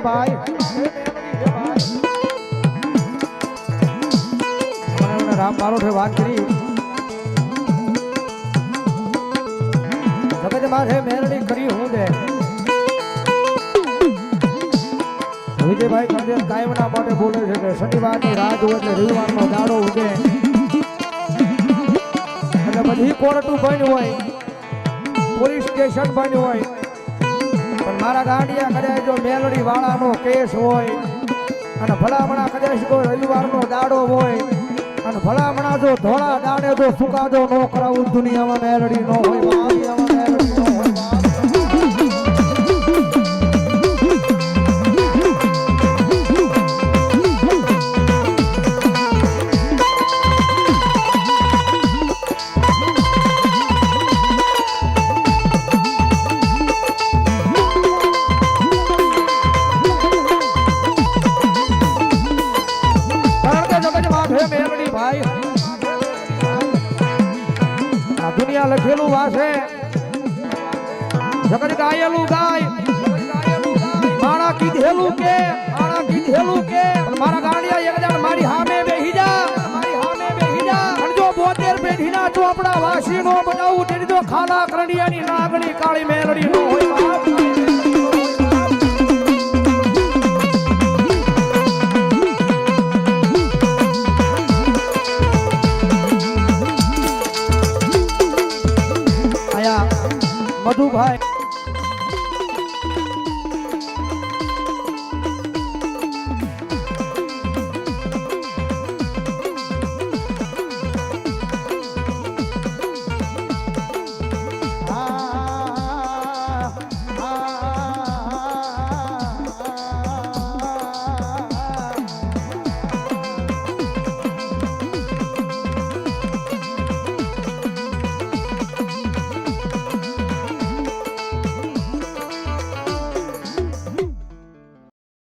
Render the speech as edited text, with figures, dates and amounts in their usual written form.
ભાઈ રામ બારોઠે વાત કરી જગત માથે મેરડી કરી હું દે વિજયભાઈ કંદેર કાયમના માટે બોલે છે કે શનિવારની રાત હોય એટલે રવિવારનો દાડો ઉગે એટલે બધી કોર્ટું બન્યું હોય પોલીસ સ્ટેશન બન્યું હોય પણ મારા ગાંડિયા કદાચ જો મેલડી વાળાનો કેસ હોય અને ભલામણા કદાચ કોઈ રવિવારનો દાડો હોય અને ભલામણા જો ધોળા દાડે જો સુકાદો ન કરાવું દુનિયામાં મેલડી ન હોય દુનિયામાં મેલડી ન હોય દુનિયા લખેલું વાસે જગત ગાયેલું ગાય મારા કીધેલું કે પણ મારા ગાંડિયા એક જણ મારી સામે બેહી જા અને જો 72 પેઢીના ચોપડા વાસી નો બનાવું તેની તો ખાલા કરડિયાની નાગણી કાળી મેલડી નો હોય મધુભાઈ